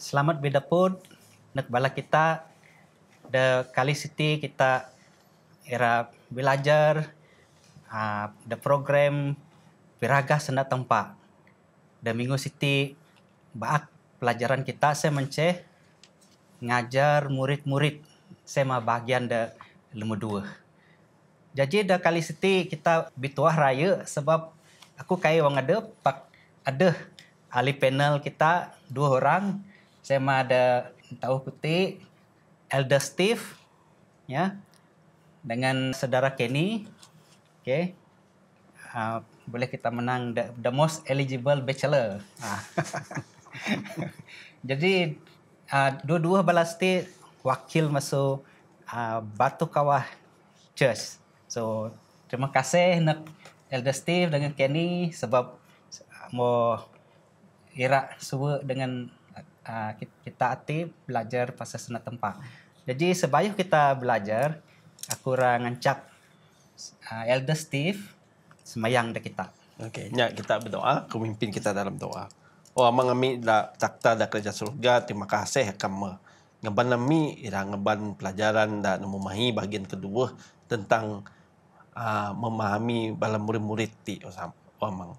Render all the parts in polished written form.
Selamat bidapod bala kita kali siti kita era belajar program piraga senda tempat. Minggu siti baak pelajaran kita saya ngajar murid-murid saya bagian lemu dua. Jadi kali siti kita bituah raya sebab aku kayak wang ada ahli panel kita 2 orang. Saya ada tahu kuti Elder Steve ya dengan saudara Kenny. Okay. Boleh kita menang the most eligible bachelor. Jadi dua-dua balasti wakil masuk Batu Kawah Church. So terima kasih nak Elder Steve dengan Kenny sebab mau ira suwe dengan kita aktif belajar pasal senat tempat. Jadi sebayuh kita belajar, aku ngancak Elder Steve semayang dah kita. Okey, kita berdoa, pemimpin kita dalam doa. Oh, amang ami da takta da kerja surga, terima kasih kamu. Ngeban ami ira ngeban pelajaran da memahi bagian kedua tentang memahami bala murid-murid ti amang.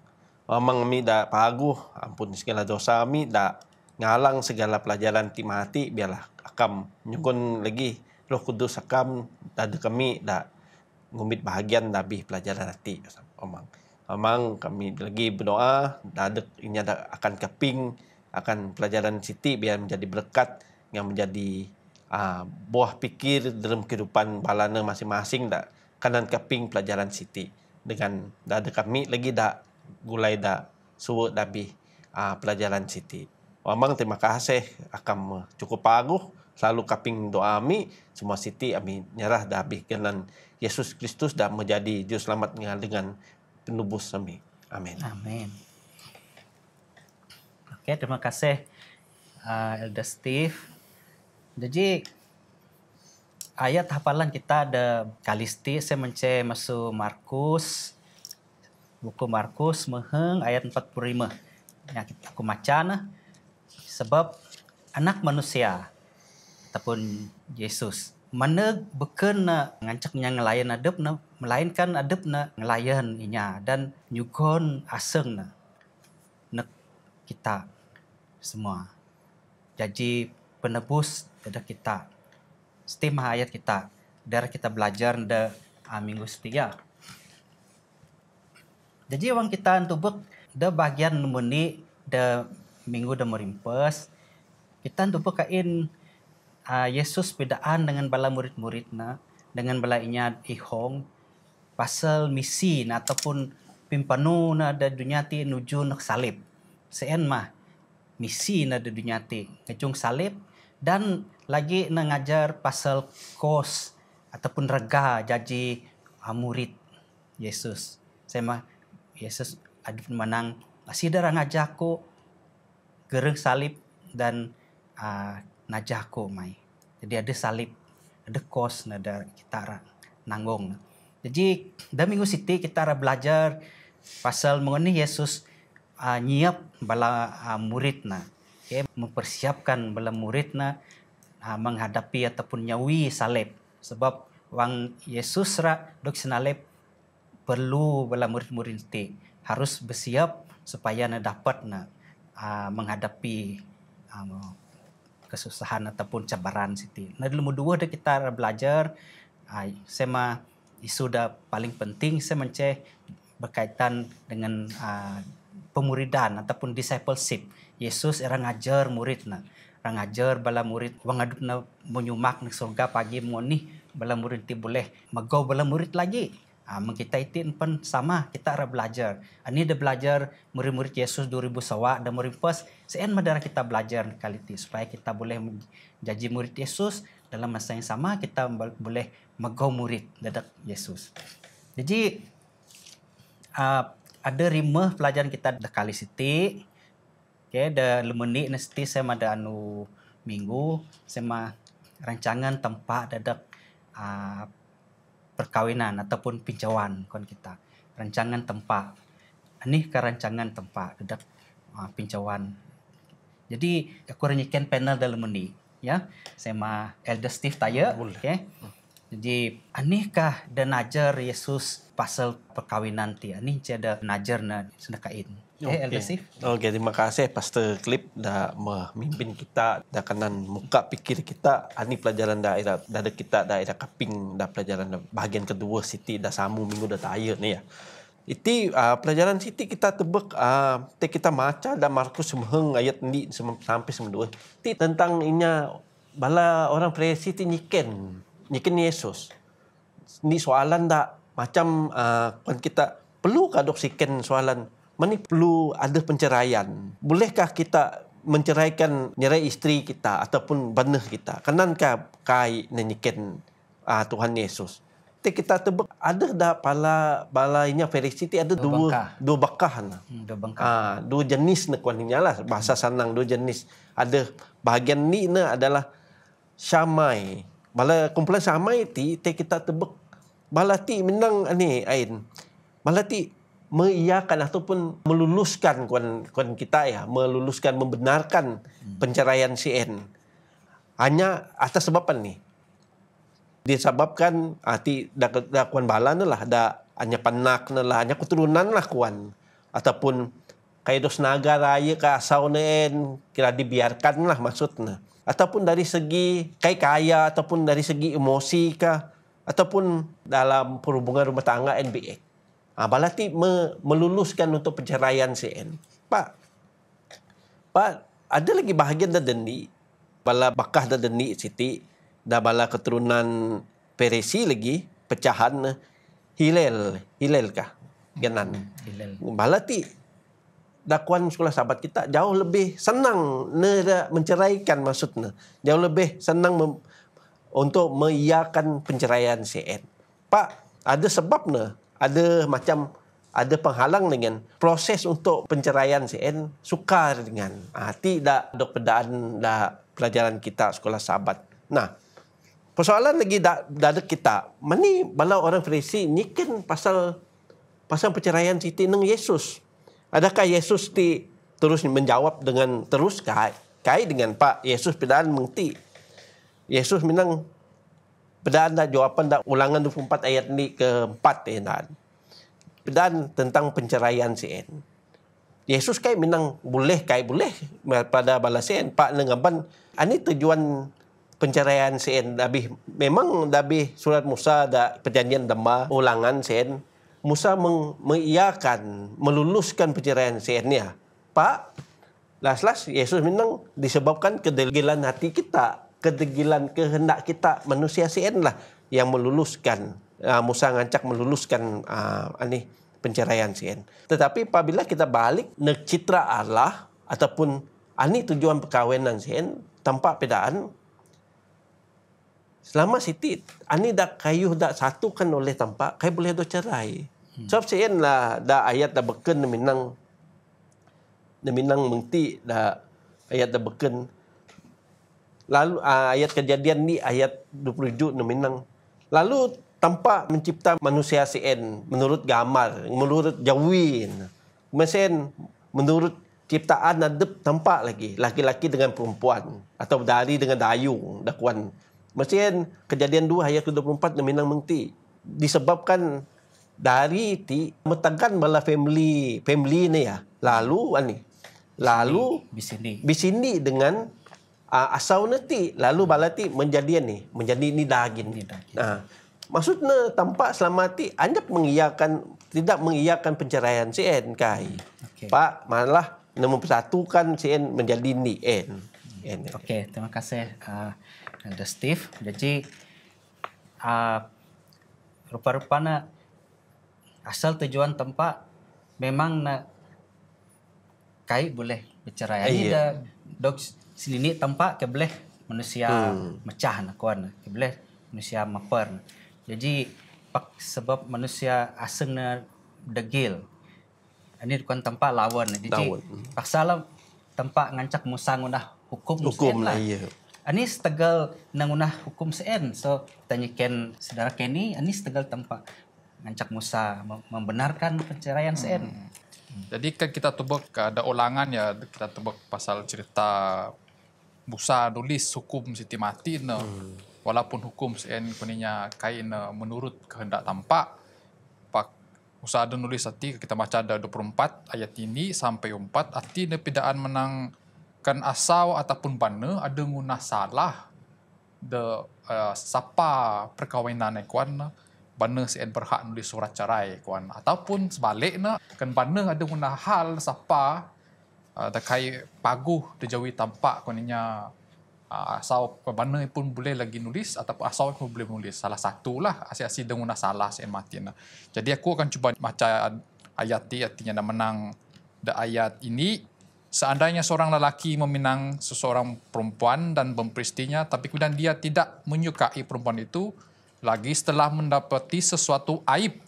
Amang ami da paguh, ampun segala dosa ami da ngalang segala pelajaran ti mati biarlah akam nyugun lagi Roh Kudus akam da kami da ngumit bahagian dabih pelajaran hati amang kami lagi berdoa dadek ini ada akan keping akan pelajaran siti biar menjadi berkat yang menjadi buah pikir dalam kehidupan balana masing-masing dak kanan keping pelajaran siti dengan dadek kami lagi dak gulai dak suwe dabih pelajaran siti. Amang terima kasih akan cukup paguh selalu kaping doa ami semua siti ami nyerah dah habis kenan Yesus Kristus dah menjadi juru selamat dengan penebus kami. Amin. Amin. Oke, terima kasih Elder Steve. Jadi ayat hafalan kita ada kalisti saya masuk Markus. Buku Markus meheng ayat 45. Yang aku maca sebab anak manusia ataupun Yesus mana bukan ngancak ngelayan adep melainkan adep ngelayan inya dan nyugon aseng nak kita semua. Jadi penebus dari kita. Stima ayat kita dari kita belajar minggu setia. Jadi orang kita untuk bagian meni minggu merimpes kita untuk kain Yesus bedaan dengan bala murid-muridna dengan bala inya ihong pasal misi ataupun pimpanu da dunia ti nuju nak salib. Sean mah misi da dunia ti ngejung salib dan lagi ngajar pasal kos ataupun rega jadi murid Yesus. Saya mah Yesus ada menang masih darah ngajaku gereng salib dan najaku mai. Jadi ada salib, ada kos, ada kita nanggung. Jadi dalam minggu siti kita belajar pasal mengenai Yesus nyiap bala muridna, okay? Mempersiapkan bala muridna menghadapi ataupun nyawi salib. Sebab wang Yesus dok salib perlu bala murid-murid ti harus bersiap supaya dapat menghadapi kesusahan ataupun cabaran siti. Dalam dua kita belajar sema isu paling penting saya berkaitan dengan pemuridan ataupun discipleship. Yesus era ngajar muridna, ngajar bala murid wang adupna menyumak di surga pagi moni bala murid ti boleh magau bala murid lagi. Kita itu pun sama kita belajar. Ini dah belajar murid-murid Yesus 2000 sawa dan merimpes sean madara kita belajar kali itu supaya kita boleh menjadi murid Yesus dalam masa yang sama kita boleh magau murid dadak Yesus. Jadi ada 5 pelajaran kita dah kali siti. Okay, dah lemeni nesti saya ada minggu saya rancangan tempat dadak perkawinan ataupun pinjauan kon kita. Rancangan tempat. Ini ke rancangan tempat dadak pinjauan. Jadi aku renyikan panel dalam ini, ya. Saya mah Elder Steve tanya, okey. Jadi anikah dan najar Yesus pasal perkawinan ti? Ani ada najar na senakain. Elder Steve. Okey, terima kasih Pastor Clip dah memimpin kita dah kanan muka pikir kita ani pelajaran daerah dah kita daerah kaping dah pelajaran bahagian kedua Siti dah samu minggu dah tayar ni ya. Iti pelajaran Siti kita tebak kita maca dan Markus semeheng ayat ni sampai semedua. Ti tentang inya bala orang Farisi ti nyiken Yesus. Ni soalan dak macam kan kita perlu kah dok siken soalan mani perlu ada penceraian. Bolehkah kita menceraikan nyerai isteri kita ataupun benih kita? Kanankah kai nyiken Tuhan Yesus? Kita tebak ada dah balainya Farisi ti ada dua bakah na. Dua jenis na kuaninya lah bahasa sanang dua jenis. Ada bahagian ni na adalah syamai. Bala kumpulan syamai ti kita tebak bala ti menang ani ain. Bala ti mengiyakan ataupun meluluskan kuan kita ya, meluluskan membenarkan penceraian CN. Hanya atas sebab ni. Disebabkan ti da kuan bala lah da hanya panak lah hanya keturunan lah kuan ataupun kaya dos naga raya ka asau nen kira dibiarkan lah maksudnya ataupun dari segi kaya ataupun dari segi emosi ka ataupun dalam perhubungan rumah tangga NBX. Bala ti meluluskan untuk penceraian CN. Pak ada lagi bahagian da deni bala bakah da deni Siti dah bala keturunan Farisi lagi pecahan Hilal kah genan bala ti dakwaan sekolah sahabat kita jauh lebih senang menceraikan maksudnya jauh lebih senang untuk mengiyakan penceraian CN. Pak ada sebabnya ada macam ada penghalang dengan proses untuk penceraian CN sukar dengan ti dak dok pedaan dah pelajaran kita sekolah sahabat. Nah, persoalan lagi ada kita. Mani bala orang Farisi ni kan pasal perceraian Siti nang Yesus. Adakah Yesus ti terus menjawab dengan terus kai dengan Pak Yesus pedaan mengti. Yesus minang pedaan dah jawapan dah Ulangan 24 ayat ni keempat pedaan tentang penceraian CN. Yesus kai minang boleh pada bala CN Pak nengaban ani tujuan penceraian CN memang surat Musa da perjanjian Dama Ulangan CN Musa mengiyakan meluluskan penceraian CN ya. Pak las Yesus minang disebabkan kedegilan hati kita, kedegilan kehendak kita manusia CN lah yang meluluskan Musa ngancak meluluskan penceraian CN. Tetapi apabila kita balik nek citra Allah ataupun ani tujuan perkawinan CN tanpa pedaan selama Siti ani dak kayuh dak satukan oleh tampak kai boleh do cerai. Sebab CN lah dak ayat dak beken minang mengti dak ayat dak beken. Lalu ayat Kejadian ni ayat 27 minang. Lalu tanpa mencipta manusia CN menurut gambar, menurut jawin. Mesin menurut ciptaan adep tampak lagi laki-laki dengan perempuan atau dari dengan dayung dakuan. Mesin Kejadian 2 ayat ke-24 minang mengti disebabkan dari ti metegan bala family ni ya. Lalu bisini dengan asau nanti lalu bala ti menjadi ni daging. Nah, maksudnya tampak selama ti anjap tidak mengiyakan penceraian CN kai. Okay. Pak malah mempersatukan CN menjadi ni N. Okey, terima kasih Elder Steve. Jadi rupa-rupanya asal tujuan tempat memang nak kai boleh bercerai. Ini dah dok sini tempat ke boleh manusia mecah nak kuan, ke boleh manusia maper. Jadi sebab manusia asing na degil. Ini bukan tempat lawan. Jadi paksalah tempat ngancak musang unah hukum lah. Ani setegal nangunah hukum CN. So tanyakan saudara Kenny, ani setegal tempat ngancak Musa membenarkan penceraian CN. Jadi kan kita tebak ada ulangan ya, kita tebak pasal cerita Musa nulis hukum Siti mati ne. Walaupun hukum sen kuninya kain menurut kehendak tampak. Pak Musa ada nulis arti kita baca ada 24 ayat ini sampai 4 arti ne pidaan menang kan asau ataupun bana ada guna salah de sapa perkawinan kuan bana sen berhak nulis surat cerai kuan ataupun sebaliknya kan bana ada guna hal sapa dakai paguh dejawi tampak kuninya asau bana pun boleh lagi nulis ataupun asau pun boleh nulis salah satulah asi-asi dengan salah sen mati nah. Jadi aku akan cuba baca ayat ni artinya menang the ayat ini. Seandainya seorang lelaki meminang seseorang perempuan dan memperistinya, tapi kemudian dia tidak menyukai perempuan itu, lagi setelah mendapati sesuatu aib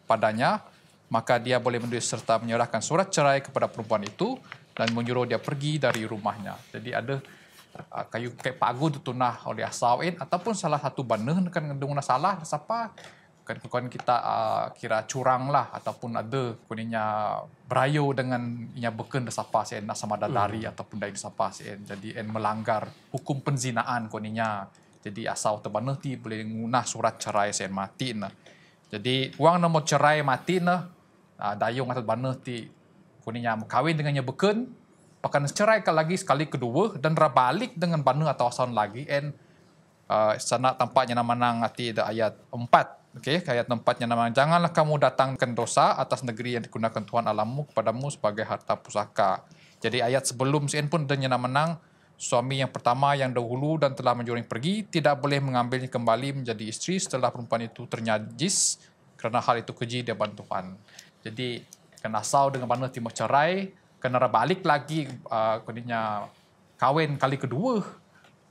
padanya, maka dia boleh menulis serta menyerahkan surat cerai kepada perempuan itu dan menyuruh dia pergi dari rumahnya. Jadi ada kayu kayak pagu ditunah oleh asawin ataupun salah satu bana kan dengan salah siapa kan kita kira curang lah ataupun ada kuninya berayo dengan inya beken desapa sen sama dari ataupun dari desapa sen jadi en melanggar hukum penzinaan kuninya jadi asal terbana ti boleh ngunah surat cerai sen mati nah jadi uang nomor cerai mati nah dayung atau bana ti kuninya kawin dengannya beken pakan cerai lagi sekali kedua dan balik dengan bana atau asal lagi en sana tampaknya nama nang ati ada ayat 4. Okey, ayat 4-nya nama janganlah kamu datangkan dosa atas negeri yang digunakan Tuhan Allahmu kepadamu sebagai harta pusaka. Jadi ayat sebelum sen pun ada nama nang suami yang pertama yang dahulu dan telah menjurang pergi tidak boleh mengambilnya kembali menjadi isteri setelah perempuan itu ternajis kerana hal itu keji di hadapan Tuhan. Jadi kena asal dengan mana timur cerai kena balik lagi kuninya kawin kali kedua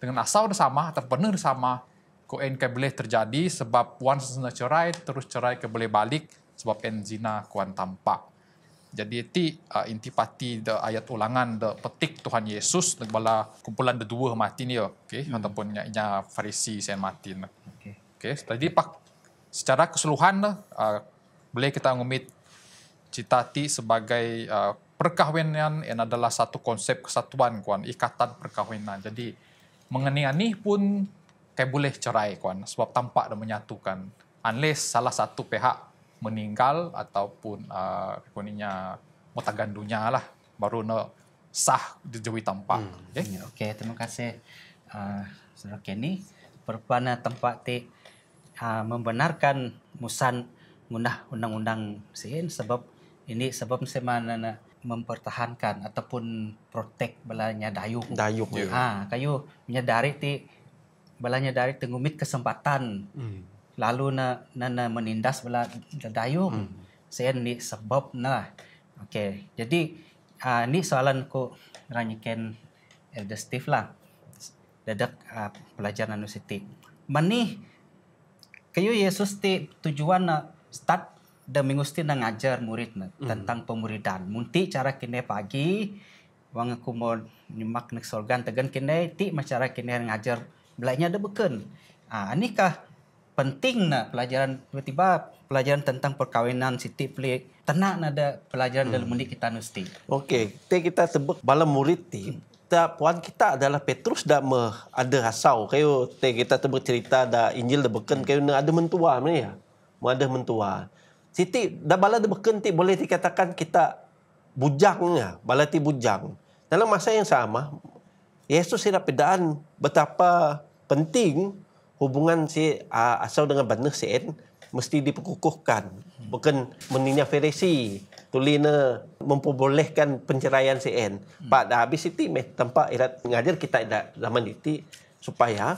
dengan asal dah sama atau benar sama koen ke boleh terjadi sebab once sena cerai terus cerai ke boleh balik sebab en zina kuan tampak. Jadi ti intipati de ayat ulangan de petik Tuhan Yesus bala kumpulan de dua mati ni okey ataupun nya Farisi sen mati. Okey. Jadi pak secara keseluruhan boleh kita ngumit cita ti sebagai perkahwinan yang adalah satu konsep kesatuan kuan ikatan perkahwinan. Jadi mengenai ni pun kayak boleh cerai kuan sebab tampak dan menyatukan unless salah satu pihak meninggal ataupun kuninya mutagandunya lah baru na sah dijauhi tampak. Okey, terima kasih Saudara Kenny. Perpana tempat ti membenarkan musan ngunah undang-undang sin sebab ini sebab semana mempertahankan ataupun protect balanya dayung. Kayu menyadari ti balanya dari tengumit kesempatan lalu na menindas bala dayung saya ni sebab nah okey jadi ni soalan ko ranyiken Elder Steve lah dadak pelajaran anu siti mani kayu Yesus ti tujuan na start da minggu sti na ngajar murid na tentang pemuridan munti cara kene pagi wang aku mau nyimak nek sorgan tegan kene ti macara kene ngajar belaknya ada beken. Anikah penting nak pelajaran tiba-tiba pelajaran tentang perkawinan siti pelik tenak ada pelajaran dalam mendik kita nusti. Okey, kita sebut bala murid ti. Puan kita adalah Petrus dah ada hasau. Kayu kita sebut cerita da Injil da beken kayu ada mentua mana ya. Ada mentua. Siti dah bala da beken ti boleh dikatakan kita bujangnya, bala ti bujang. Dalam masa yang sama Yesus sira pedaan betapa penting hubungan si asal dengan bana sen mesti diperkukuhkan. Bukan meninya Farisi tulina memperbolehkan penceraian sen. Pak dah habis itu tempat irat mengajar kita zaman itu supaya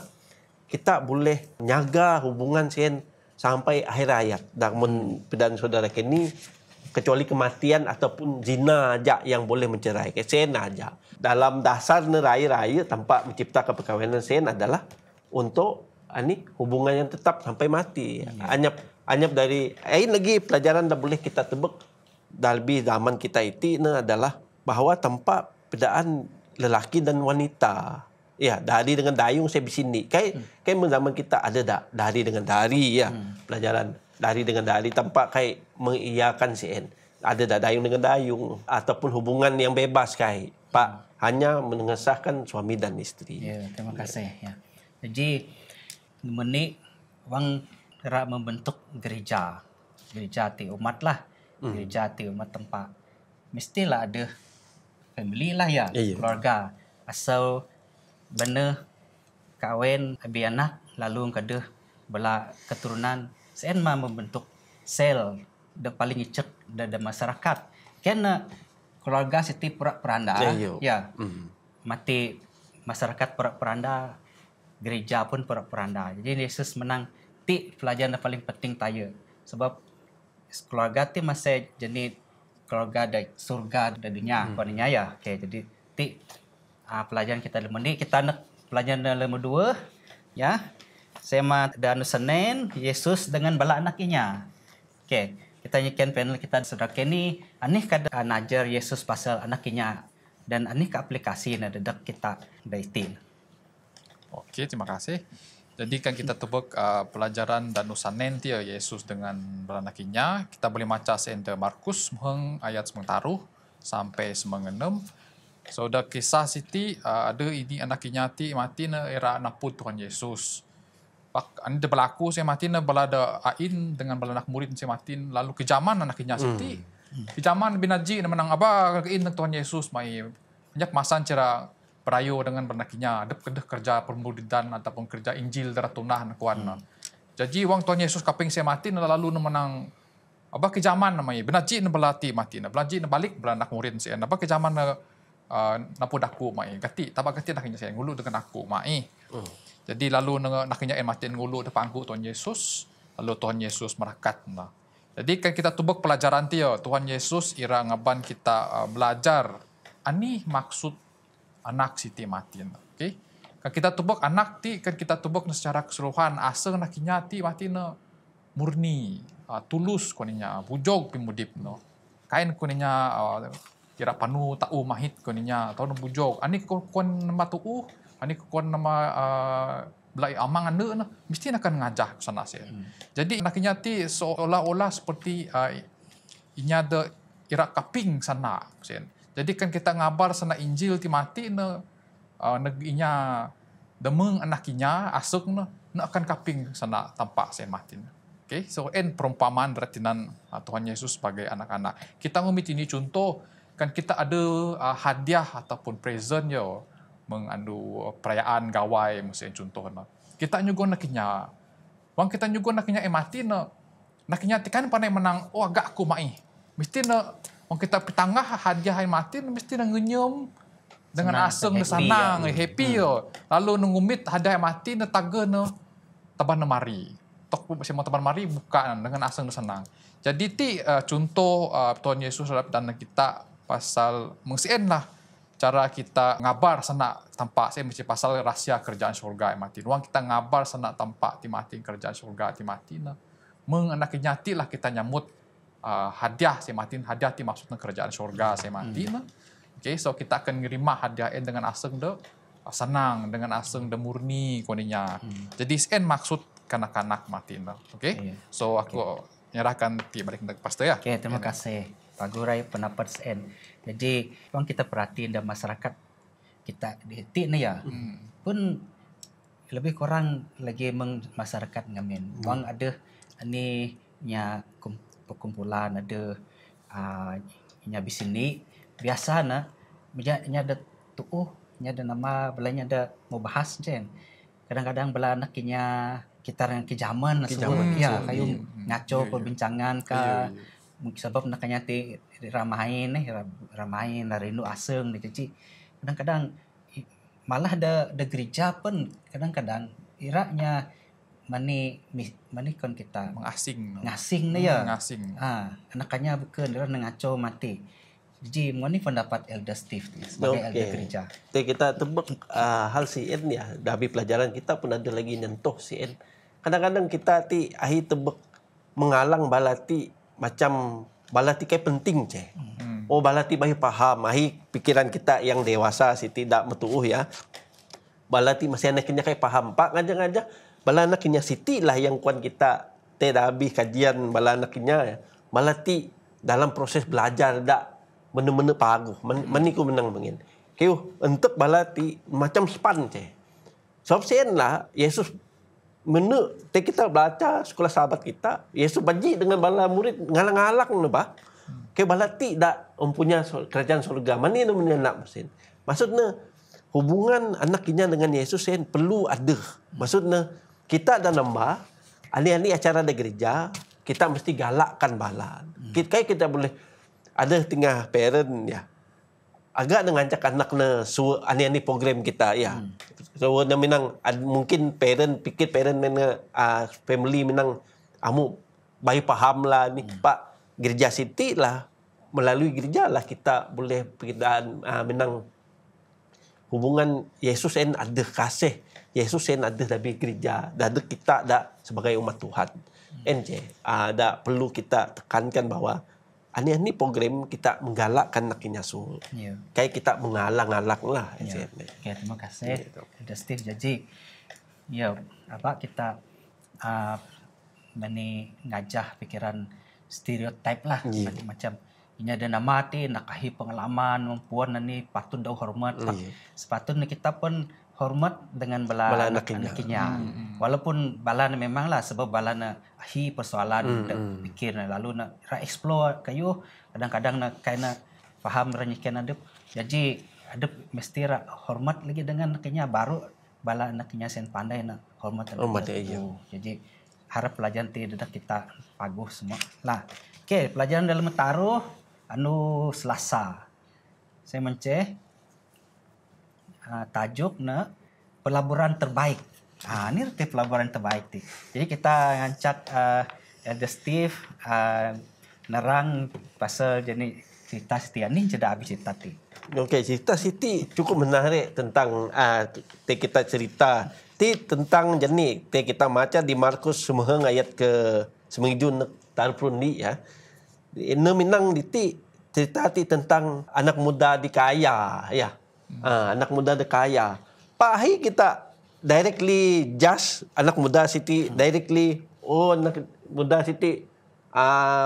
kita boleh menjaga hubungan sen sampai akhir hayat. Dan pedaan saudara kini kecuali kematian ataupun zina aja yang boleh mencerai. Sen aja. Dalam dasar raya-raya tanpa menciptakan perkahwinan sen adalah untuk hubungan yang tetap sampai mati. Anyap dari lagi pelajaran dah boleh kita tebak dalam zaman kita itu adalah bahawa tanpa pedaan lelaki dan wanita. Ya, dari dengan dayung saya di sini. Kayak zaman kita ada dari dengan dari ya. Pelajaran dari dengan dari tanpa kayak mengiyakan sen. ada dak dayung dengan dayung ataupun hubungan yang bebas kai. Pak hanya mengesahkan suami dan isteri. Ya, terima kasih ya. Jadi meni wang ra membentuk gereja. Gereja ti umat lah. Gereja ti umat tempat. Mestilah ada family lah ya, Iya. keluarga. Asal benar kawin abi anak lalu kada bela keturunan sen mah membentuk sel da paling icek da masyarakat. Kena keluarga siti peranda Iya. ya. Mati masyarakat peranda, gereja pun peranda. Jadi Yesus menang ti pelajaran yang paling penting taya. Sebab keluarga ti masih jenis keluarga dari surga dan dunia konnya ya. Okey, jadi ti pelajaran kita dalam ni kita nak pelajaran dalam dua ya. Saya mah dan Senin Yesus dengan bala anaknya. Okey, kita nyikan panel kita saudara Kenny, anih kada najar Yesus pasal anaknya dan anih ke aplikasi na dedak kita daitin. Okey, terima kasih. Jadi kan kita tebak pelajaran dan Senin dia Yesus dengan beranakinya. Kita boleh baca sende Markus meng ayat semengtaruh sampai semengenem. So dah kisah siti ada ini anaknya ti mati na era naput Tuhan Yesus. Pak anda berlaku saya mati na balada ain dengan bala anak murid saya mati lalu kejaman anaknya siti. Kejaman binaji na menang aba kein Tuhan Yesus mai banyak masan cara perayo dengan bernakinya ada kedah kerja permuridan ataupun kerja Injil darah tunah na kuan. Jadi wang Tuhan Yesus kaping saya mati lalu na menang aba ke zaman namanya benaji na belati mati na belaji na balik bala anak murid saya aba ke zaman na napu daku mai gati tabak gati naknya saya ngulu dengan aku mai. Jadi lalu naknya mati ngulu da pangku Tuhan Yesus lalu Tuhan Yesus merakat na. Jadi kan kita tubuk pelajaran dia Tuhan Yesus ira ngaban kita belajar ani maksud anak siti mati. Okey. Kan kita tubuk anak ti kan kita tubuk secara keseluruhan asa naknya ti mati na murni, tulus koninya, bujog pimudip no. Kain koninya kira panu tau mahit koninya atau bujog. Ani kon nama tuu, ani kon nama belai amang ande na mesti akan ngajah ke sana saya. Jadi naknya ti seolah-olah seperti inya ada ira kaping sana sen. Jadi kan kita ngabar sana Injil ti mati na neginya demeng anaknya asuk na akan kaping sana tampak sen mati. Okay, so perumpamaan retinan Tuhan Yesus sebagai anak-anak. Kita ngomit ini contoh kan kita ada hadiah ataupun present yo mengandu perayaan gawai mesti contoh na. Kita nyugo naknya. Wang kita nyugo naknya mati na. Naknya kan pandai menang oh agak aku mai. Mesti na wang kita pitangah hadiah yang mati mesti na ngenyum dengan aseng na senang, happy yo. Lalu nungumit hadiah yang mati na taga na taban na mari. Tok semua taban mari buka dengan aseng na senang. Jadi ti contoh Tuhan Yesus dalam kita pasal mengsien lah cara kita ngabar sana tampak saya mesti pasal rahsia kerjaan syurga mati. Ruang kita ngabar sana tampak ti mati kerjaan syurga ti mati na. Menganak nyati lah kita nyambut hadiah saya mati hadiah ti maksudnya kerjaan syurga saya mati na. Okay, so kita akan nerima hadiah dengan aseng de senang dengan aseng de murni koninya. Jadi sen maksud kanak-kanak mati na. Okay? So aku nyerahkan ti balik ke pastor ya. Okey, terima kasih. Pak Gurai pendapat sen. Jadi, kalau kita perhatiin dalam masyarakat kita di ni ya, pun lebih kurang lagi masyarakat ngamen. Wang ada ni nya perkumpulan ada nya bisini biasa na nya ada tuuh nya ada nama belanya ada mau bahas jen. Kadang-kadang bela anaknya kita yang kejaman ya kayu ngaco perbincangan ka sebab nakanya ti ramain rindu aseng jadi kadang-kadang malah ada gereja pun kadang-kadang iraknya mani kon kita ngasing ni ya anaknya bukan dia ngaco mati. Jadi mani pendapat Elder Steve sebagai elder gereja. Kita tebak hal CN ya dari pelajaran kita pun ada lagi nyentuh CN. Kadang-kadang kita ti ahi tebak mengalang balati macam balati kayak penting je. Oh balati bahi paham, ahi pikiran kita yang dewasa si tidak metuuh ya. Balati masih anaknya kayak paham. Pak ngajak-ngajak bala anaknya siti lah yang kuan kita tidak habis kajian bala anaknya ya. Balati dalam proses belajar dak mana-mana paguh. Mani ku menang mengin. Kau untuk bala ti macam span je. Sebab sen lah Yesus menu te kita baca sekolah sahabat kita, Yesus baji dengan bala murid ngalang-ngalang ne bah. Kau bala ti dak mempunyai kerajaan surga. Mani namanya nak mesin. Maksudnya hubungan anak kinya dengan Yesus sen perlu ada. Maksudnya kita ada nambah ani-ani acara di gereja, kita mesti galakkan bala. Kita boleh ada tengah parent ya. Agak ngancak anaknya ani-ani program kita ya. So na minang mungkin parent pikir parent mana family minang amu bayi paham lah ni Pak gereja Siti lah melalui gereja lah kita boleh perbedaan minang hubungan Yesus en ada kasih. Yesus en ada dari gereja, ada kita ada sebagai umat Tuhan. NJ ada perlu kita tekankan bahwa ani program kita menggalakkan nak nyasul. Ya. Kayak kita mengalang-alang lah. Ya. Okay, terima kasih. Ada Steve jadi ya apa kita ngajah pikiran stereotip lah macam ini ada nama ti nak kahi pengalaman puan ni patut dah hormat lah. Sepatutnya kita pun hormat dengan bala anak-anaknya. Walaupun bala memanglah sebab bala na ahi persoalan pikir lalu nak explore kayu kadang-kadang nak kaina faham ranyikan adep. Jadi adep mesti hormat lagi dengan anaknya baru bala anaknya sen pandai nak hormat Jadi harap pelajaran ti dedak kita paguh semua. Lah. Okey, pelajaran dalam taruh anu Selasa. Saya menceh tajuk na pelaburan terbaik. Ini reti pelaburan terbaik ti. Jadi kita ngancak Elder Steve nerang pasal jenis cerita Siti ni jeda habis cerita ti. Okey, cerita Siti cukup menarik tentang kita cerita ti tentang jenis kita baca di Markus semeheng ayat ke seminggu tarpun ni ya. Ini minang diti cerita ti tentang anak muda dikaya ya. Anak muda dikaya. Pak hai kita directly judge anak muda Siti directly anak muda Siti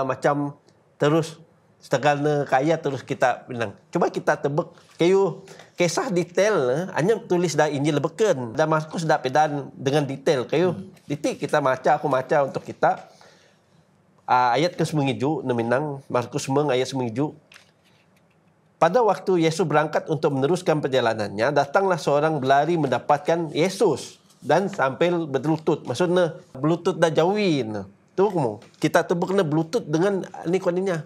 macam terus setegalnya kaya terus kita bilang. Coba kita tebak kayu kisah detail hanya tulis dah Injil beken. Dan Markus dah pedan dengan detail kayu. Diti kita aku baca untuk kita ayat ke-9 neminang Markus 9 ayat 9. Pada waktu Yesus berangkat untuk meneruskan perjalanannya, datanglah seorang berlari mendapatkan Yesus dan sambil berlutut. Maksudnya berlutut dah jauhin. Tu kamu. Kita tebak na berlutut dengan ni koninya.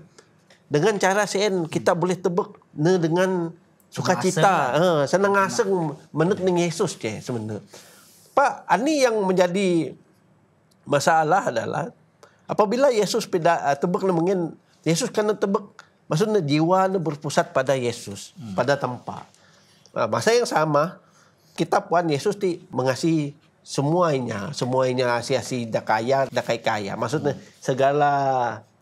Dengan cara sen kita boleh tebak na dengan sukacita, senang aseng menek dengan Yesus je sebenarnya. Pak, ani yang menjadi masalah adalah apabila Yesus tebak na mungkin Yesus kena tebak. Maksudnya jiwa berpusat pada Yesus, pada tempat. Masa yang sama, kita puan Yesus mengasihi semuanya asi-asi dah kaya. Maksudnya segala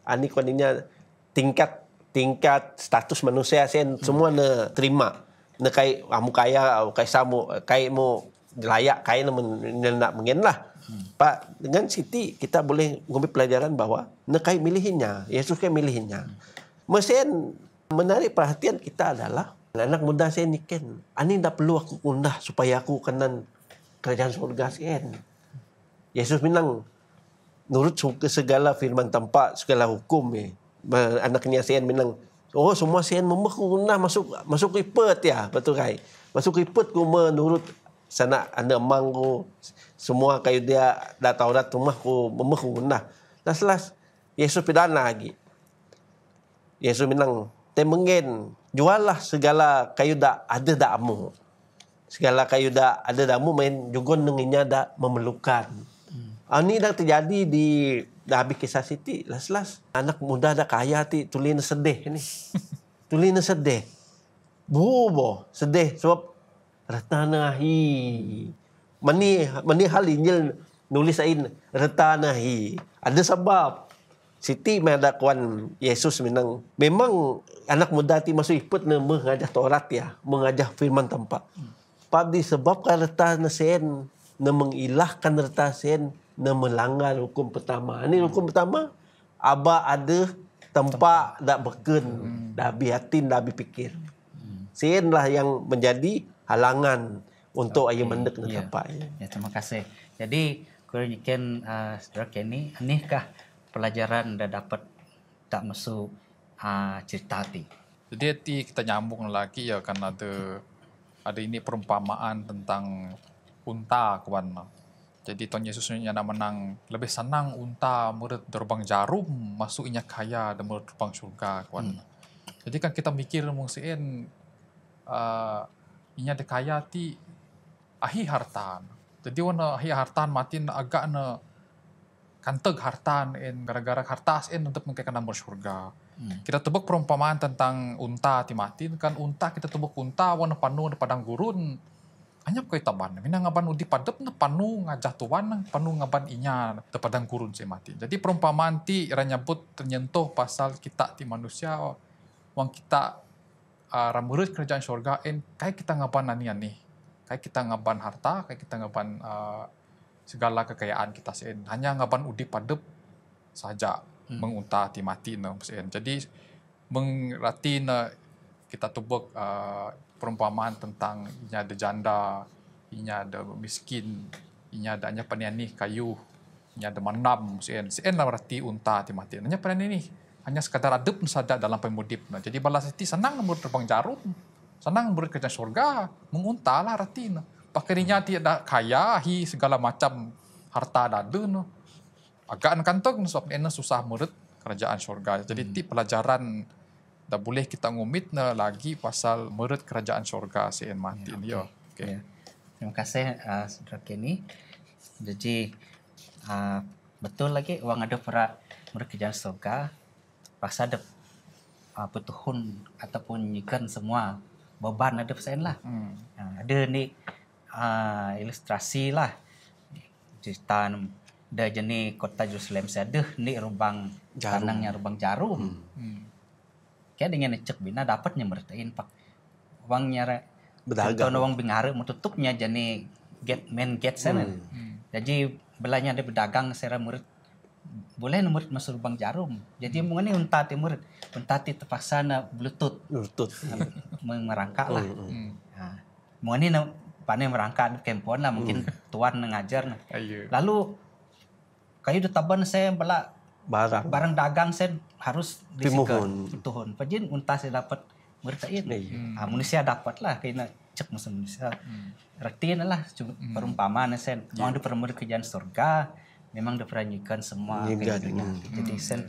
koninya tingkat status manusia semua ne terima. Ne kai kamu kaya, kai samu, kai mu layak, kai nak mengen lah. Pak, dengan Siti kita boleh ngambil pelajaran bahwa ne kai milihinnya, Yesus kai milihinnya. Mesin menarik perhatian kita adalah anak muda saya niken. Ani dah perlu aku undah supaya aku kenan kerajaan surga sen. Yesus bilang nurut segala firman tempat, segala hukum anaknya sen bilang, oh semua sen membeku undah masuk ipet ya, betul kai. Masuk ipet ku menurut sana anda mangku semua kayu dia dah Taurat rumah ku membeku undah. Las Yesus pidan lagi. Yesus bilang, temengen, jualah segala kayu dak ada dakmu. Segala kayu dak ada dakmu main juga nenginya dak memerlukan. Ini dah terjadi di dah habis kisah Siti. Las anak muda dah kaya ti tulin sedih ni. Tulin sedih. Boh sedih sebab retanahi. Mani hal Injil nulis ain retanahi. Ada sebab Siti ada kawan Yesus memang anak muda ti masuk ikut mengajar Taurat ya, mengajar firman tempat. Tapi disebabkan reta sen mengilahkan reta sen melanggar hukum pertama. Ini hukum pertama aba ada tempat dak beken, dak biatin, dak pikir. Sien lah yang menjadi halangan untuk ayu mendek Ya. tempat. Ya, terima kasih. Jadi, kurang ikan saudara Kenny, anikah pelajaran dah dapat tak masuk cerita ti? Jadi ti kita nyambung lagi ya kan ada ini perumpamaan tentang unta kawan. Jadi Tuhan Yesus nya menang lebih senang unta murid terbang jarum masuk inya kaya dan murid terbang surga kawan. Jadi kan kita mikir mungkin inya de kaya ti ahi hartan. Jadi wana ahi hartan matin agak na kanteg hartan en gara-gara hartas en untuk mengkaitkan nomor surga. Kita tebak perumpamaan tentang unta ti matin kan unta kita tebak unta wana panu di padang gurun hanya kau taban mina ngaban udi padep na panu ngajah tuan panu ngaban inya di padang gurun si mati. Jadi perumpamaan ti ira nyebut ternyentuh pasal kita ti manusia wang kita ramurut kerajaan surga en kayak kita ngaban ani kayak kita ngaban harta kayak kita ngaban segala kekayaan kita sen hanya ngaban udi padep saja mengunta ti mati na sen. Jadi mengerti na kita tubuk perumpamaan tentang inya ada janda, inya ada miskin, inya ada hanya paniani kayu, inya ada manam sen. Sen lah berarti unta ti mati. Hanya paniani ni hanya sekadar adep saja dalam pemudip. Nah, jadi balas itu senang nomor terbang jarum, senang nomor kerja surga, mengunta lah arti. Pakainya tidak kaya, hi segala macam harta dadu no. Agak kantong sebab ini susah murid kerajaan surga. Jadi ti pelajaran dah boleh kita ngumit na lagi pasal murid kerajaan surga sen mati ni yo. Okay. Ya. Terima kasih saudara Kenny. Jadi betul lagi uang ada para murid kerajaan surga paksa ada petuhun ataupun nyikan semua beban ada pesan lah. Ada ni ilustrasi lah cerita dah jenis kota Jerusalem ada ni rubang tanangnya rubang jarum. Kayak dengan cek bina dapatnya mertain pak uangnya Berdagang. uang bingare tutupnya jadi main gate sana. Jadi belanya ada berdagang secara murid boleh murid masuk lubang jarum. Jadi mengenai unta ti murid unta ti terpaksa na bluetooth merangkak lah. Mengenai na pandai merangkak kempon lah mungkin tuan ngajar nah. Lalu kayu ditaban saya bela barang dagang saya harus disikan tuhun. Pajin unta saya dapat mertain. Manusia dapat lah kena cek musuh manusia. Retin lah perumpamaan saya mau di permurid kerjaan surga memang diperanyikan semua kehidupannya. Jadi sen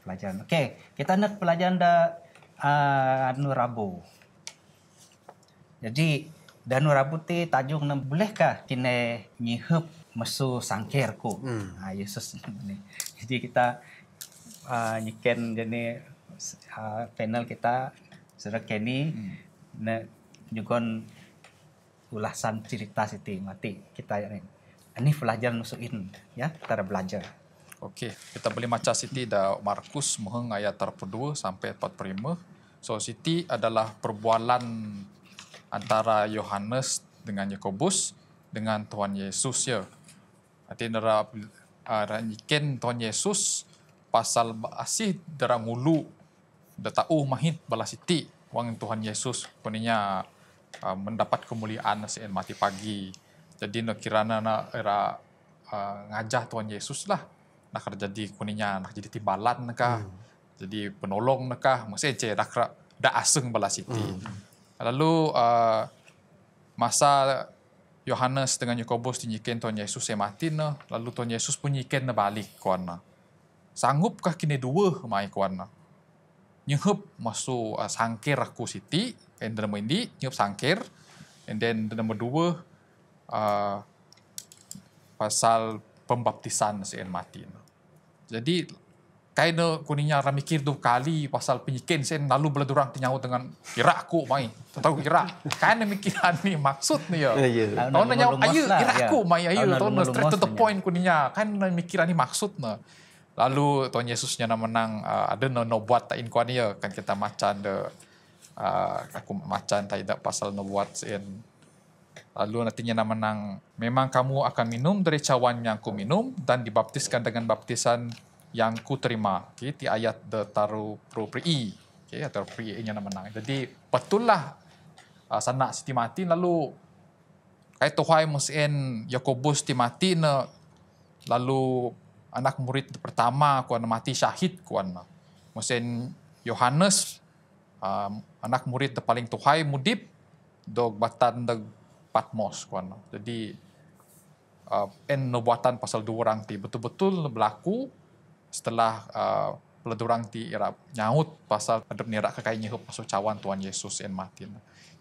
pelajaran. Okey, kita nak pelajaran anu Rabu. Jadi Danu Rabu ti tajuk na bolehkah kena nyihup mesu sangkirku. Yesus ni. Jadi kita nyiken jadi panel kita saudara Kenny na nyugon ulasan cerita siti mati kita ini pelajaran musuhin ya kita ada belajar. Okey, kita boleh baca Siti dah Markus mohon ayat 42 sampai 45. So Siti adalah perbualan antara Yohanes dengan Yakobus dengan Tuhan Yesus ya. Artinya nyiken Tuhan Yesus pasal asih dara mulu dah tahu mahit bala Siti wang Tuhan Yesus puninya mendapat kemuliaan sen mati pagi. Jadi nak kirana nak era ngajah Tuhan Yesus lah nak jadi kuninya nak jadi timbalan nakah jadi penolong nakah mesti je dak aseng bala Siti. Lalu masa Yohanes dengan Yakobus dinyiken Tuhan Yesus matin lalu Tuhan Yesus pun nyiken balik kuana. Sanggupkah kini dua mai kuana? Nyuhup masuk sangkir aku Siti and then indi nyuhup sangkir and then nombor dua pasal pembaptisan sen mati. Jadi kaina kuninya ra mikir 2 kali pasal penyiken sen lalu bela durang tinyaut dengan irak aku mai. Tahu irak. Kaina mikiran ni maksud ni ya. Tahu nanya ayu irak aku mai ayu tahu straight to the point kuninya. Kaina mikiran ni maksudna. Lalu Tuhan Yesusnya menang ada no buat tain kuan ya kan kita macan de aku macan tidak pasal no buat sen. Lalu nantinya menang, memang kamu akan minum dari cawan yang aku minum dan dibaptiskan dengan baptisan yang ku terima. Okay, ti ayat de taru pro pri. Okay, atau pri nya menang. Jadi betul lah sanak Siti Martin lalu kai Tuhai musin Yakobus ti Martin lalu anak murid pertama kuan mati syahid kuan. Musin Yohanes anak murid paling Tuhai mudip dog batan de Patmos kuan. Jadi nubuatan pasal 2 orang ti betul-betul berlaku setelah peledurang ti irap nyaut pasal adep nirak kakainya pasal cawan Tuhan Yesus en Martin.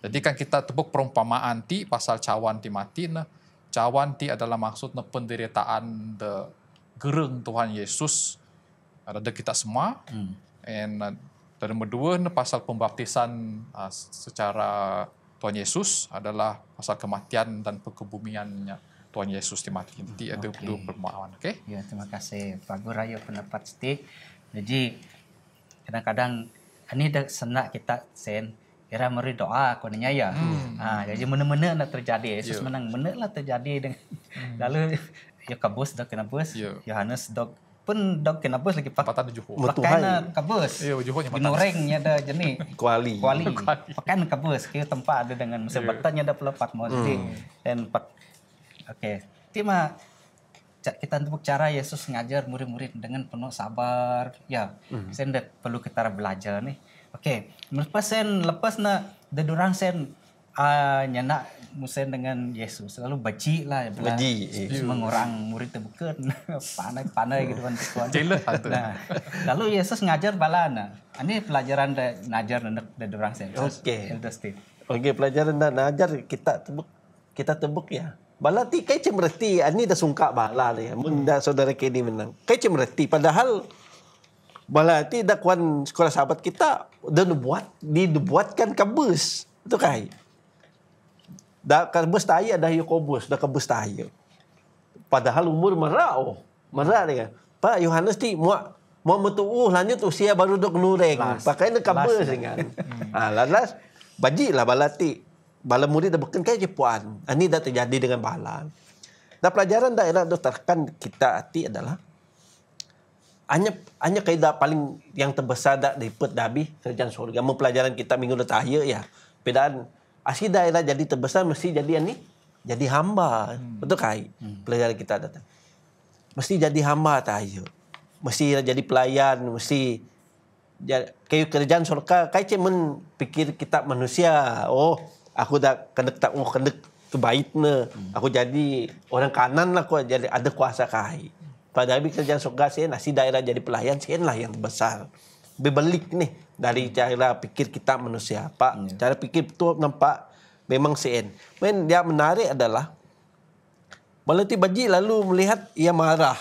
Jadi kan kita tebuk perumpamaan ti pasal cawan ti Martin. Cawan ti adalah maksudnya penderitaan de gereng Tuhan Yesus ada kita semua. And dan nomor 2 pasal pembaptisan secara Tuhan Yesus adalah pasal kematian dan kebumiannya Tuhan Yesus di mati. Jadi ada dua perumpamaan. Okay? Ya, terima kasih Pak Gurayo pendapat Siti. Jadi kadang-kadang ini dah senak kita sen kira meri doa konenya ya. Jadi mana-mana nak terjadi. Yesus menang mana lah terjadi dengan lalu Yakobus dok kena bus, Yohanes dok pun dok kena bus lagi Patah juhu. Pakaian kabus. Ya, juhunya Ginorengnya ada jenis Kuali. Pakaian kabus kira tempat ada dengan mesin batanya ada pelepat mau jadi dan Okey, Tima kita untuk cara Yesus ngajar murid-murid dengan penuh sabar. Ya, sen perlu kita belajar nih. Okey, lepas na dedurang sen nyenak musen dengan Yesus. Lalu baji lah mengurang murid terbuka pandai gitu kan tuan. Nah, lalu Yesus ngajar balana. Ini pelajaran ngajar dedurang sen. Okey. Okey, pelajaran ngajar kita tebuk ya. Bala ti kai cemerti ani dah sungka bala ya. Mun dah saudara Kenny menang. Kai cemerti padahal bala ti dah kuan sekolah sahabat kita dah dibuatkan kabus. Itu kai. Dah kabus tayo dah Yakobus, dah kabus tayo. Padahal umur merah dia. Pak Yohanes ti mau metuuh lanjut usia baru dok nureng. Pakai nak kabus dengan. Lalas bajilah bala ti. Bala murid dah bukan kayak jepuan. Ini dah terjadi dengan bala. Dan pelajaran daerah dokterkan kita hati adalah hanya kaidah paling yang terbesar dah dapat dabi kerjaan surga. Pelajaran kita minggu tahya ya. Pedaan asli daerah jadi terbesar mesti jadi ini jadi hamba. Betul kai? Pelajaran kita datang. Mesti jadi hamba tahya. Mesti jadi pelayan, mesti kayak kerjaan surga kai cemen pikir kita manusia. Aku dah kena kebaiknya. Aku jadi orang kanan lah, aku jadi ada kuasa kai. Padahal kerjaan surga saya nasi daerah jadi pelayan saya lah yang besar. Berbalik nih dari cara pikir kita manusia. Pak, cara pikir tu nampak memang sen. Men dia menarik adalah Balati baji lalu melihat ia marah.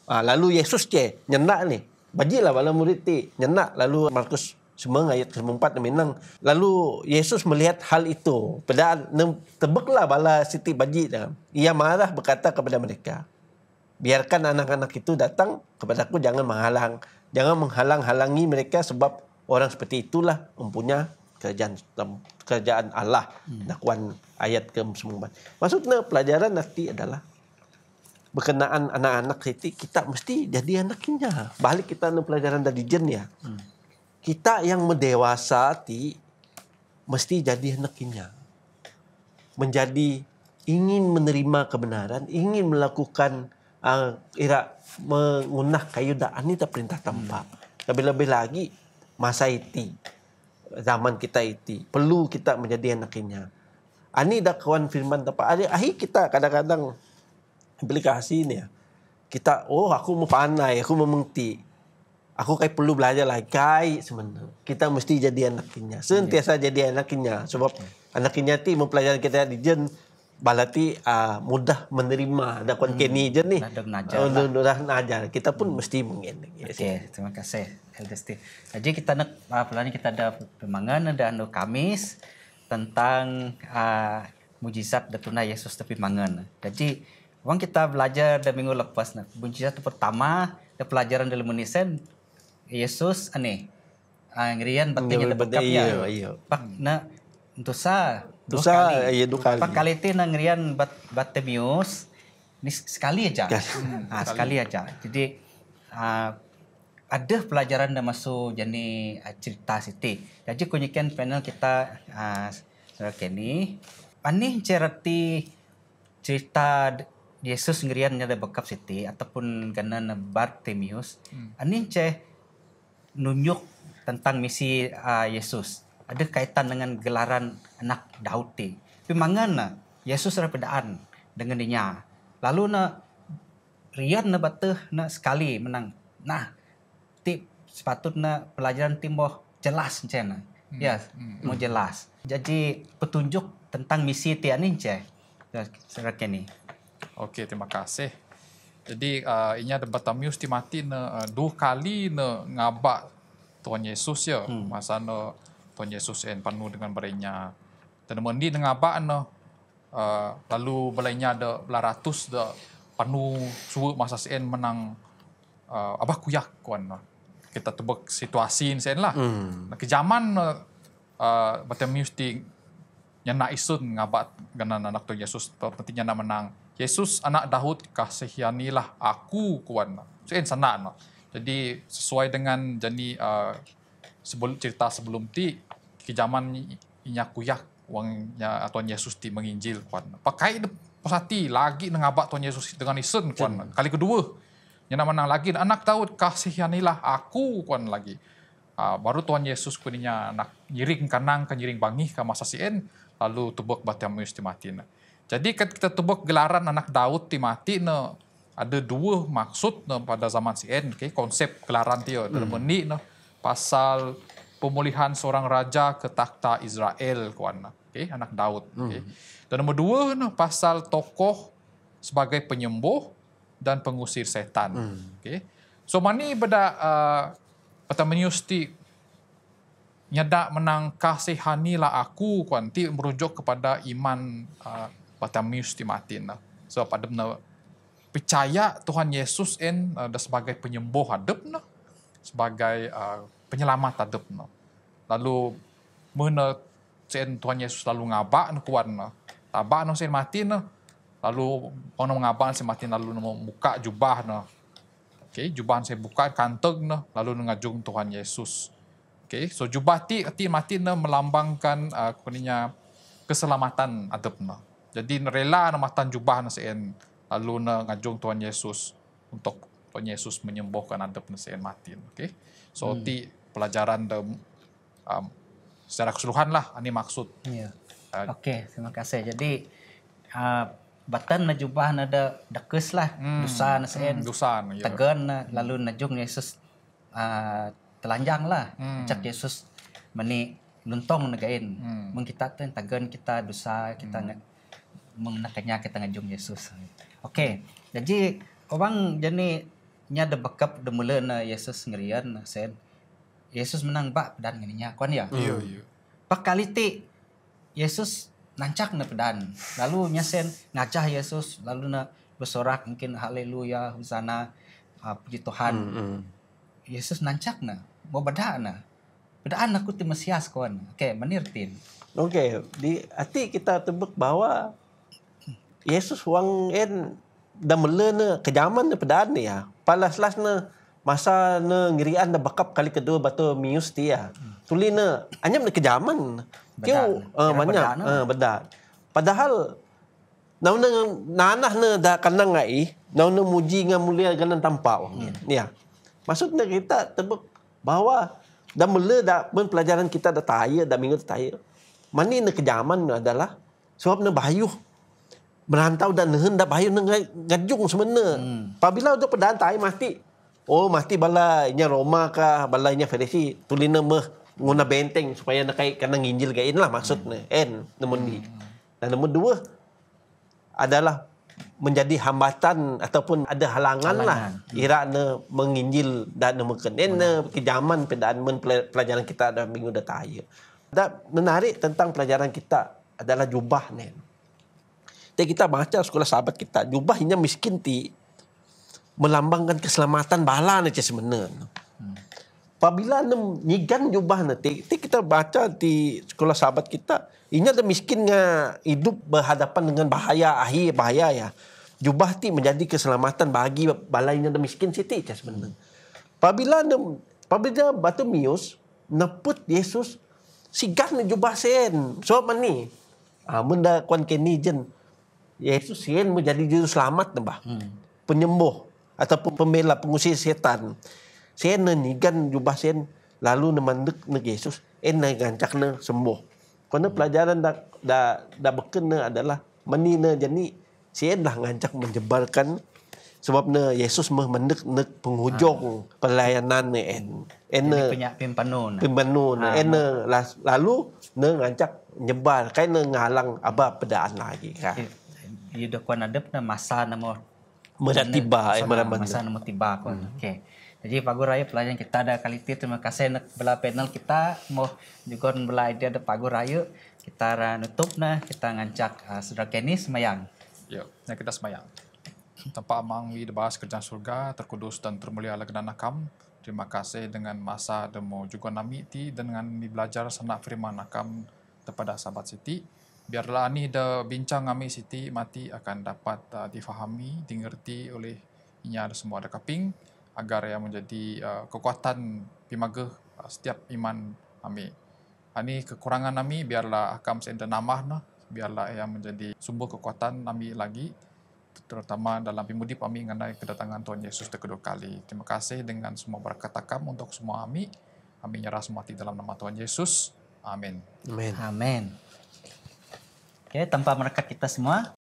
Lalu Yesus nyenak nih. Bajilah bala murid ti nyenak lalu Markus 9 ayat ke-4 minang. Lalu Yesus melihat hal itu. Padahal tebeklah bala Siti baji dah. Ia marah berkata kepada mereka, biarkan anak-anak itu datang kepadaku, jangan menghalang-halangi mereka sebab orang seperti itulah mempunyai kerjaan Allah. Dakwaan ayat ke-9. Maksudnya pelajaran nanti adalah berkenaan anak-anak Siti kita mesti jadi anaknya. Balik kita pelajaran dari jen ya. Kita yang mendewasa mesti jadi anaknya. Menjadi ingin menerima kebenaran, ingin melakukan mengunah kayu daan ini perintah tanpa. Lebih-lebih lagi masa itu, zaman kita itu perlu kita menjadi anaknya. Ani dah kawan firman tanpa. Akhir kita kadang-kadang implikasi ni ya. Kita aku mau pandai, aku mau mengerti. Aku perlu belajar lagi sebenarnya. Kita mesti jadi anaknya. Sentiasa jadi anaknya sebab anaknya ti mempelajari kita di jen balati mudah menerima ada kon keni jen nih. Mudah najar. Kita pun mesti mengin. Okey, terima kasih Elder Steve. Jadi kita nak pelan kita ada pemangan dan Kamis tentang mujizat datuna Yesus tapi mangan. Jadi wang kita belajar dah minggu lepas nah. Mujizat pertama da pelajaran dalam Indonesia Yesus ngerian batnya da bekapnya. Pak na dosa kali. Pak kali itu na ngerian Bartimius ni sekali aja. Sekali aja. Jadi ada pelajaran dah masuk jani cerita siti. Jadi kunyikan panel kita saudara Kenny. Ani cerita cerita Yesus ngerian ada bekap siti ataupun ganan Bartimius. Ani nunjuk tentang misi Yesus. Ada kaitan dengan gelaran anak Daud ti. Tapi mangana Yesus rapedaan dengan dinya. Lalu rian bateh sekali menang. Nah, ti sepatutnya pelajaran timboh jelas cina. Ya, mau jelas. Jadi petunjuk tentang misi ti ani saudara Kenny. Okey, terima kasih. Jadi ini ada Bartimius Timati dua kali ngabak Tuhan Yesus ya. Masa Tuhan Yesus penuh dengan berenya. Dan mendi ngabak lalu belainya ada belaratus penuh suwe masa sen menang abah kuyak kuan. Kita tebak situasi ni sen lah. Ke zaman Bartimius ti nyana isun ngabat ganan anak Tuhan Yesus pentingnya nak menang. Yesus anak Daud kasihanilah aku kuan. Sen sana. Jadi sesuai dengan jani cerita sebelum ti ke zaman inya kuyak wangnya Tuhan Yesus ti menginjil kuan. Pakai pasati lagi ngabak Tuhan Yesus dengan isun kuan. Kali kedua yang menang lagi anak Daud kasihanilah aku kuan lagi. Baru Tuhan Yesus kuninya nak nyiring kanang kan nyiring bangih ka masa sien lalu tubuk Bartimius ti mati. Jadi kita tubuk gelaran anak Daud ti mati ada dua maksud pada zaman sien. Okay? Konsep gelaran ti dalam ni pasal pemulihan seorang raja ke takhta Israel kuan. Okay? Anak Daud. Okay? Dan nombor dua pasal tokoh sebagai penyembuh dan pengusir setan. Okay? So mani beda Bartimius ti nyadak menang kasihanilah aku kuan ti merujuk kepada iman Bartimius ti matin. Sebab ada percaya Tuhan Yesus sebagai penyembuh hadap sebagai penyelamat hadap. Lalu mana Tuhan Yesus lalu ngabak kuan tabak sen mati lalu orang ngabak sen mati lalu buka jubah okey jubah saya buka kantong lalu ngajung Tuhan Yesus. Okey so jubah ti mati melambangkan kuninya keselamatan adab jadi rela matan jubah sen lalu ngajung Tuhan Yesus untuk Tuhan Yesus menyembuhkan adab sen mati. Okey so ti pelajaran secara keseluruhan lah ini maksud. Ya. Okey, terima kasih. Jadi batan jubah ada dekes lah dusan sen dusan ya. tegan lalu najung Yesus telanjang lah cak Yesus meni luntong negain mun kita tu tegan kita dosa kita mengenaknya kita ngajung Yesus. Okey, jadi orang jani nya ada bekap de mula Yesus ngerian sen Yesus menang bak dan ngeninya kuan ya. Iya. Pak kali ti Yesus nancak na pedan. Lalu nyasen ngajah Yesus lalu na bersorak mungkin haleluya hosana puji Tuhan. Yesus nancak na mau beda na. Bedaan aku ti Mesias kawan. Okey, menirtin. Okey, di hati kita tebak bahwa Yesus wang dah mula kejaman pedaan ni ya. Palas-las masa ngirian dah bakap kali kedua Bartimius ti ya. Tuli anyam kejaman. Kau banyak beda. Padahal nanah dah kanang ngai, muji ngam mulia ganan tampak. Ya. Maksudnya kita tebak bahwa dah mula dah pelajaran kita dah tayar dah minggu tayar. Mani kejaman adalah sebab bahayuh merantau dan hendak bahayuh ngajung sebenarnya. Apabila untuk pedaan tayar mati. Oh mati balainya Roma kah balainya Farisi tulina guna benteng supaya nakai kena nginjil gain lah maksudnya nombor ni. Dan nombor dua adalah menjadi hambatan ataupun ada halangan lah ira menginjil dan meken kejaman pedaan pelajaran kita dah minggu dah tayar. Dan menarik tentang pelajaran kita adalah jubah ni. Jadi kita baca sekolah sahabat kita jubahnya miskin ti melambangkan keselamatan bala ni sebenarnya. Apabila nyigan jubah nanti, kita baca di sekolah sahabat kita, ini ada miskin hidup berhadapan dengan akhir bahaya ya. Jubah ti menjadi keselamatan bagi balainya ada miskin siti sebenarnya. Apabila Bartimeus naput Yesus sigan na jubah sen. So mani. Menda kuan keni jen. Yesus sen menjadi juru selamat na ba. Penyembuh ataupun pembela pengusir setan. Sen na nigan jubah sen lalu na mandek na Yesus na gancak na sembuh. Kerana pelajaran dah berkena adalah mani na jani sen lah gancak menjebalkan sebab na Yesus mendek na penghujung pelayanan na Jadi punya pimpanu. pimpanu na lalu na gancak nyebal kai na ngalang aba pedaan lagi kan. Ia dah kuan adep na masa nama Masa tiba masa nama tiba kuan. Okey. Jadi pagur raya pelajaran kita ada kali itu. Terima kasih nak belah panel kita mau juga belah idea ada pagur raya kita nutup nah kita ngancak saudara Kenny semayang. Ya, kita semayang. Tanpa amang di bahas kerjaan surga, terkudus dan termulia lagana nakam. Terima kasih dengan masa demo juga nami ti dengan belajar sanak firman nakam kepada sahabat Siti. Biarlah ni dah bincang kami Siti mati akan dapat difahami, dimengerti oleh inya semua ada kaping agar yang menjadi kekuatan pimaga setiap iman kami. Ini kekurangan kami biarlah akam senda namah nah, biarlah yang menjadi sumber kekuatan kami lagi terutama dalam pimudip kami mengenai kedatangan Tuhan Yesus kedua kali. Terima kasih dengan semua berkat akam untuk semua kami. Kami nyerah semua di dalam nama Tuhan Yesus. Amin. Amin. Amin. Okey, tanpa berkat kita semua,